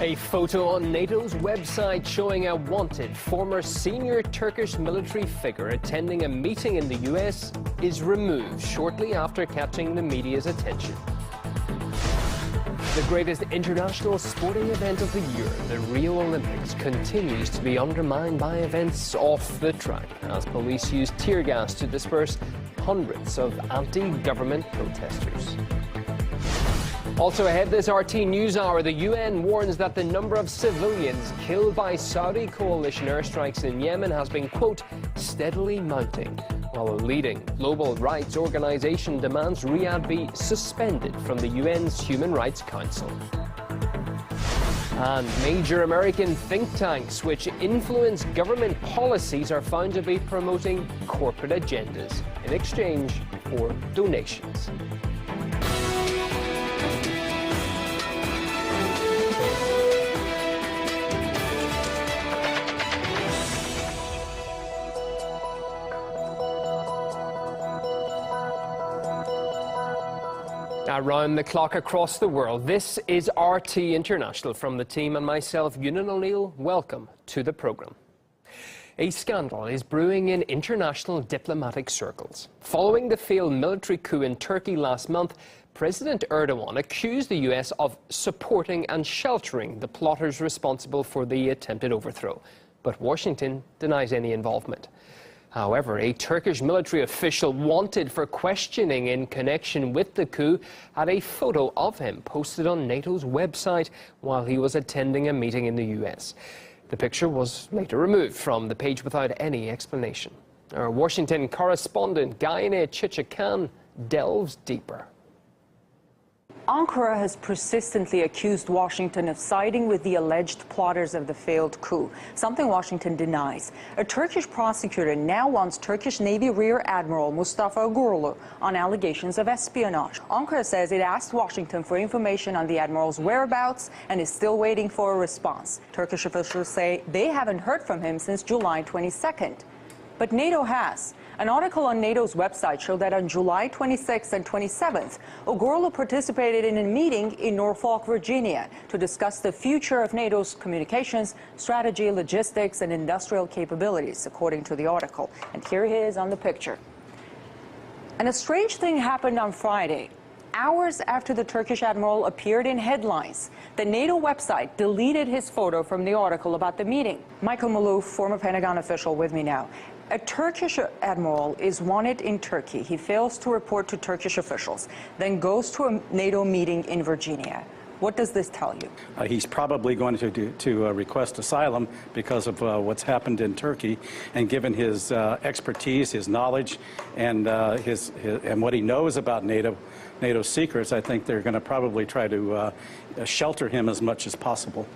A photo on NATO's website showing a wanted former senior Turkish military figure attending a meeting in the US is removed shortly after catching the media's attention. The greatest international sporting event of the year, the Rio Olympics, continues to be undermined by events off the track as police use tear gas to disperse hundreds of anti-government protesters. Also ahead this RT News Hour, the UN warns that the number of civilians killed by Saudi coalition airstrikes in Yemen has been, quote, steadily mounting, while a leading global rights organization demands Riyadh be suspended from the UN's Human Rights Council. And major American think tanks which influence government policies are found to be promoting corporate agendas in exchange for donations. Around the clock across the world, this is RT International. From the team and myself, Ewan O'Neill, welcome to the programme. A scandal is brewing in international diplomatic circles. Following the failed military coup in Turkey last month, President Erdogan accused the US of supporting and sheltering the plotters responsible for the attempted overthrow. But Washington denies any involvement. However, a Turkish military official wanted for questioning in connection with the coup had a photo of him posted on NATO's website while he was attending a meeting in the US. The picture was later removed from the page without any explanation. Our Washington correspondent Gaine Chichikan delves deeper. Ankara has persistently accused Washington of siding with the alleged plotters of the failed coup, something Washington denies. A Turkish prosecutor now wants Turkish Navy Rear Admiral Mustafa Gurulu on allegations of espionage. Ankara says it asked Washington for information on the admiral's whereabouts and is still waiting for a response. Turkish officials say they haven't heard from him since July 22nd. But NATO has. An article on NATO's website showed that on July 26th and 27th, Gurulu participated in a meeting in Norfolk, Virginia, to discuss the future of NATO's communications, strategy, logistics, and industrial capabilities, according to the article. And here he is on the picture. And a strange thing happened on Friday. Hours after the Turkish admiral appeared in headlines, the NATO website deleted his photo from the article about the meeting. Michael Maloof, former Pentagon official, with me now. A Turkish admiral is wanted in Turkey. He fails to report to Turkish officials, then goes to a NATO meeting in Virginia. What does this tell you? He's probably going to request asylum because of what's happened in Turkey, and given his expertise, his knowledge, and and what he knows about NATO secrets, I think they're going to probably try to shelter him as much as possible.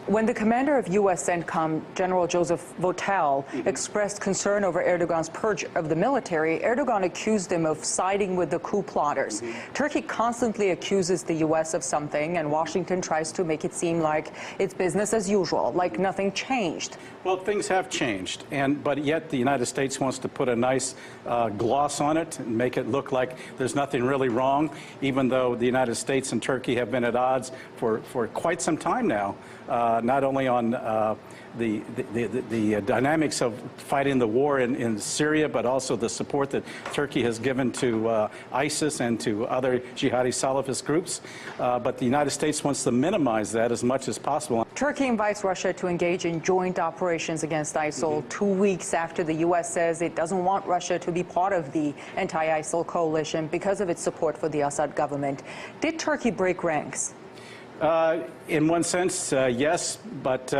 When the commander of U.S. CENTCOM, General Joseph Votel, expressed concern over Erdogan's purge of the military, Erdogan accused him of siding with the coup plotters. Turkey constantly accuses the U.S. of something, and Washington tries to make it seem like it's business as usual, like nothing changed. Well, things have changed, but yet the United States wants to put a nice gloss on it and make it look like there's nothing really wrong, even though the United States and Turkey have been at odds for quite some time now. Not only on the dynamics of fighting the war in Syria, but also the support that Turkey has given to ISIS and to other jihadi Salafist groups. But the United States wants to minimize that as much as possible. Turkey invites Russia to engage in joint operations against ISIL 2 weeks after the U.S. says it doesn't want Russia to be part of the anti-ISIL coalition because of its support for the Assad government. Did Turkey break ranks? In one sense, yes, but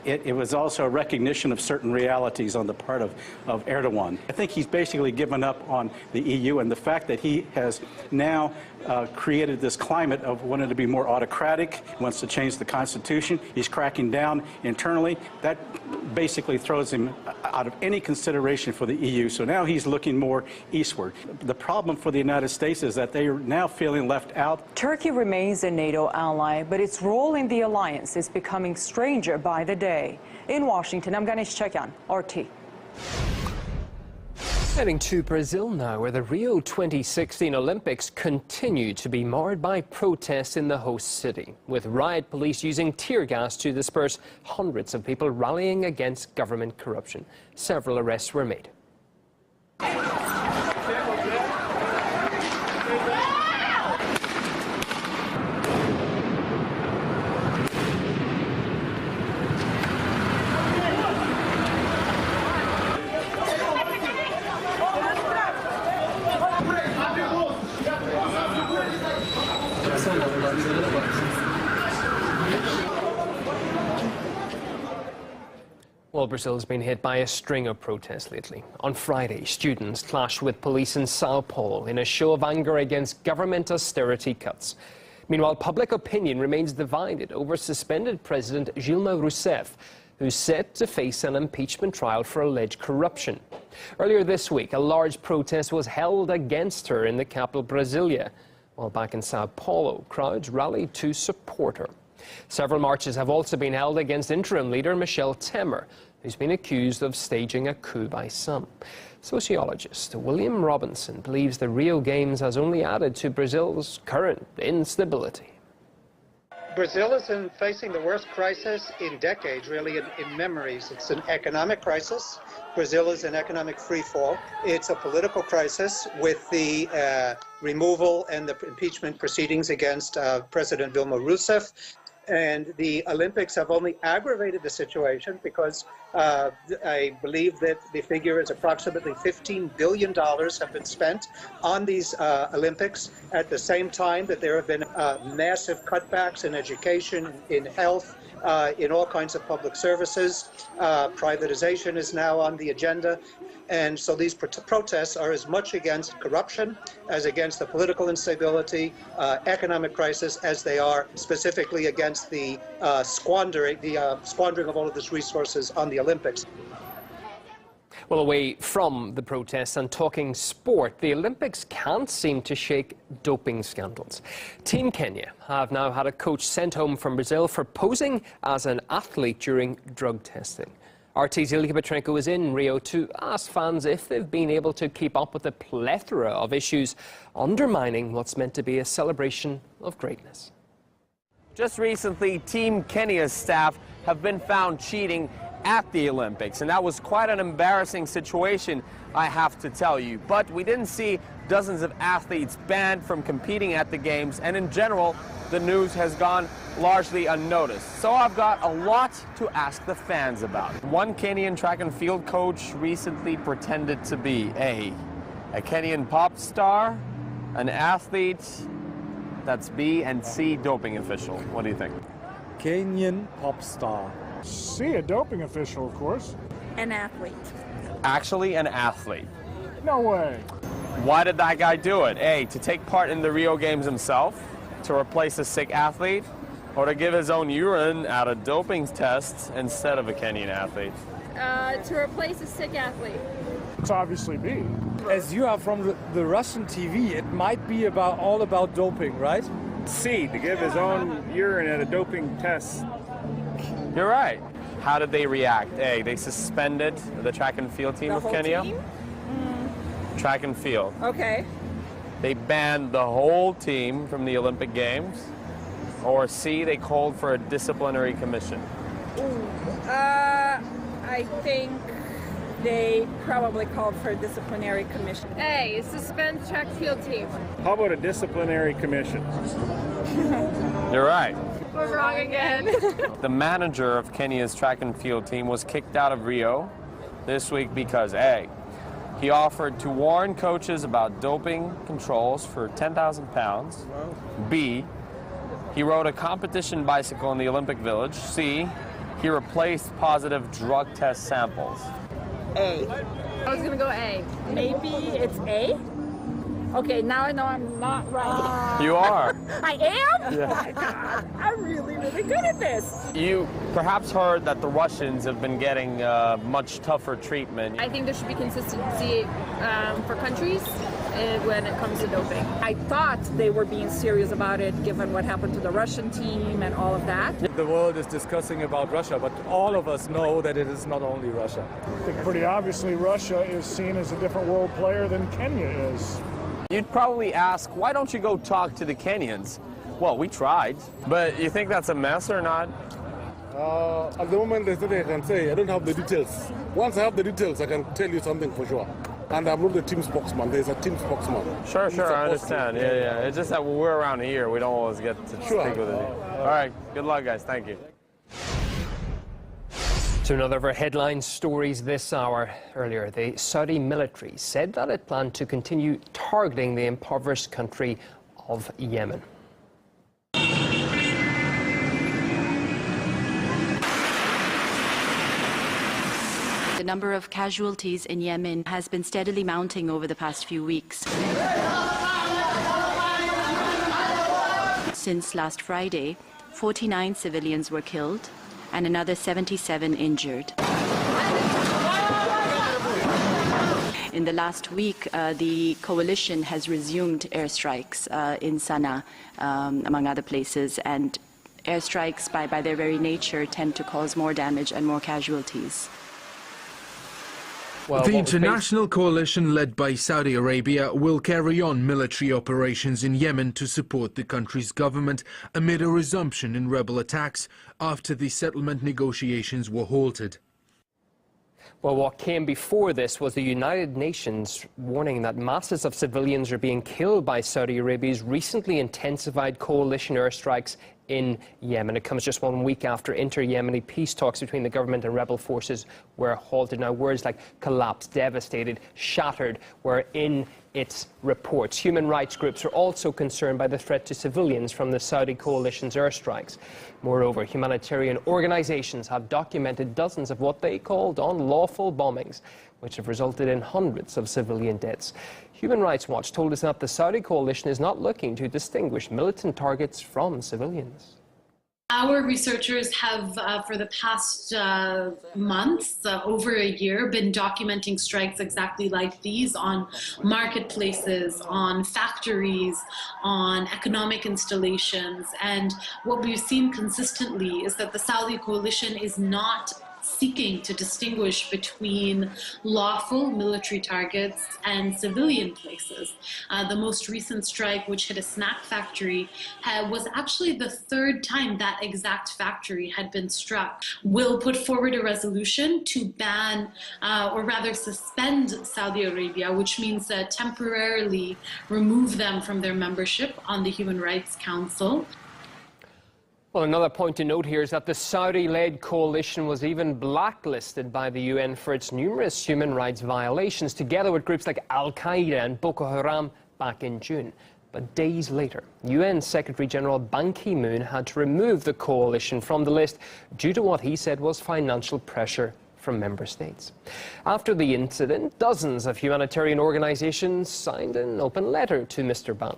it was also a recognition of certain realities on the part of Erdogan. I think he's basically given up on the EU, and the fact that he has now created this climate of wanting to be more autocratic, wants to change the Constitution. He's cracking down internally. That basically throws him out of any consideration for the EU. So now he's looking more eastward. The problem for the United States is that they are now feeling left out. Turkey remains a NATO ally, but its role in the alliance is becoming stranger by the day. In Washington, I'm Ganesh Chekyan, RT. Heading to Brazil now, where the Rio 2016 Olympics continue to be marred by protests in the host city, with riot police using tear gas to disperse hundreds of people rallying against government corruption. Several arrests were made. Well, Brazil has been hit by a string of protests lately. On Friday, students clashed with police in Sao Paulo in a show of anger against government austerity cuts. Meanwhile, public opinion remains divided over suspended President Dilma Rousseff, who's set to face an impeachment trial for alleged corruption. Earlier this week, a large protest was held against her in the capital, Brasilia, while back in Sao Paulo, crowds rallied to support her. Several marches have also been held against interim leader Michel Temer, who's been accused of staging a coup by some. Sociologist William Robinson believes the Rio Games has only added to Brazil's current instability. Brazil is facing the worst crisis in decades, really, in memories. It's an economic crisis. Brazil is in economic freefall. It's a political crisis with the removal and the impeachment proceedings against President Dilma Rousseff. And the Olympics have only aggravated the situation because I believe that the figure is approximately $15 billion have been spent on these Olympics at the same time that there have been massive cutbacks in education, in health, in all kinds of public services. Privatization is now on the agenda. And so these protests are as much against corruption as against the political instability, economic crisis, as they are specifically against the squandering of all of these resources on the Olympics. Well, away from the protests and talking sport, the Olympics can't seem to shake doping scandals. Team Kenya have now had a coach sent home from Brazil for posing as an athlete during drug testing. RT's Ilya Petrenko is in Rio to ask fans if they've been able to keep up with the plethora of issues undermining what's meant to be a celebration of greatness. Just recently, Team Kenya's staff have been found cheating at the Olympics, and that was quite an embarrassing situation, I have to tell you. But we didn't see dozens of athletes banned from competing at the Games, and in general, the news has gone largely unnoticed. So I've got a lot to ask the fans about. One Kenyan track and field coach recently pretended to be a Kenyan pop star, an athlete, that's B, and C, doping official. What do you think? Kenyan pop star. C, a doping official, of course. An athlete. Actually, an athlete. No way. Why did that guy do it? A, to take part in the Rio Games himself, to replace a sick athlete, or to give his own urine at a doping test instead of a Kenyan athlete? To replace a sick athlete. It's obviously B. As you are from the Russian TV, it might be all about doping, right? C, to give his own urine at a doping test. You're right. How did they react? A, they suspended the track and field team of Kenya. Team? Track and field. Okay. They banned the whole team from the Olympic Games. Or C, they called for a disciplinary commission. I think they probably called for a disciplinary commission. A, suspend track field team. How about a disciplinary commission? You're right. We're wrong again. The manager of Kenya's track and field team was kicked out of Rio this week because A, he offered to warn coaches about doping controls for 10,000 pounds. B, he rode a competition bicycle in the Olympic Village. C, he replaced positive drug test samples. A. I was going to go A. Maybe it's A? Okay, now I know I'm not right. You are. I am? Yeah. Oh my God, I'm really, really good at this. You perhaps heard that the Russians have been getting much tougher treatment. I think there should be consistency for countries. when it comes to doping. I thought they were being serious about it, given what happened to the Russian team and all of that. The world is discussing about Russia, but all of us know that it is not only Russia. I think pretty obviously Russia is seen as a different world player than Kenya is. You'd probably ask, why don't you go talk to the Kenyans? Well, we tried, but you think that's a mess or not? At the moment, there's nothing I can say. I don't have the details. Once I have the details, I can tell you something for sure. And I'm not the team spokesman. There's a team spokesman. Sure, I understand. Yeah. It's just that when we're around here, we don't always get to speak with it. All right, good luck, guys. Thank you. To another of our headline stories this hour. Earlier, the Saudi military said that it planned to continue targeting the impoverished country of Yemen. The number of casualties in Yemen has been steadily mounting over the past few weeks. Since last Friday, 49 civilians were killed and another 77 injured. In the last week, the coalition has resumed airstrikes in Sana'a, among other places, and airstrikes by their very nature tend to cause more damage and more casualties. Well, the international coalition led by Saudi Arabia will carry on military operations in Yemen to support the country's government amid a resumption in rebel attacks after the settlement negotiations were halted. Well, what came before this was the United Nations warning that masses of civilians are being killed by Saudi Arabia's recently intensified coalition airstrikes in Yemen. It comes just 1 week after inter-Yemeni peace talks between the government and rebel forces were halted. Now, words like collapsed, devastated, shattered were in its reports. Human rights groups are also concerned by the threat to civilians from the Saudi coalition's airstrikes. Moreover, humanitarian organizations have documented dozens of what they called unlawful bombings, which have resulted in hundreds of civilian deaths. Human Rights Watch told us that the Saudi coalition is not looking to distinguish militant targets from civilians. Our researchers have, for the past months, over a year, been documenting strikes exactly like these on marketplaces, on factories, on economic installations. And what we've seen consistently is that the Saudi coalition is not seeking to distinguish between lawful military targets and civilian places. The most recent strike, which hit a snack factory, was actually the third time that exact factory had been struck. We'll put forward a resolution to ban, or rather suspend Saudi Arabia, which means temporarily remove them from their membership on the Human Rights Council. Well, another point to note here is that the Saudi-led coalition was even blacklisted by the UN for its numerous human rights violations, together with groups like Al-Qaeda and Boko Haram back in June. But days later, UN Secretary-General Ban Ki-moon had to remove the coalition from the list due to what he said was financial pressure from member states. After the incident, dozens of humanitarian organizations signed an open letter to Mr. Ban.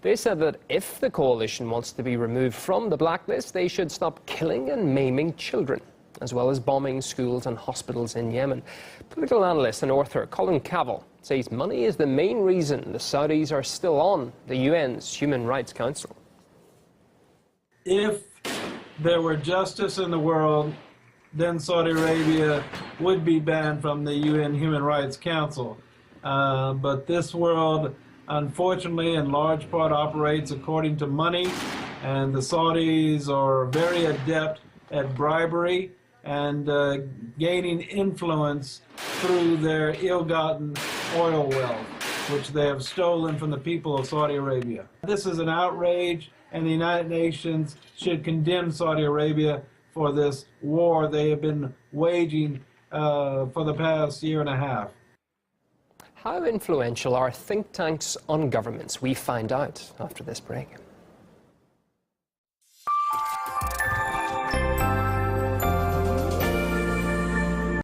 They said that if the coalition wants to be removed from the blacklist, they should stop killing and maiming children, as well as bombing schools and hospitals in Yemen. Political analyst and author Colin Cavill says money is the main reason the Saudis are still on the UN's Human Rights Council. If there were justice in the world, then Saudi Arabia would be banned from the UN Human Rights Council. But this world, unfortunately, in large part operates according to money, and the Saudis are very adept at bribery and gaining influence through their ill-gotten oil wealth, which they have stolen from the people of Saudi Arabia. This is an outrage, and the United Nations should condemn Saudi Arabia for this war they have been waging for the past year and a half. How influential are think tanks on governments? We find out after this break.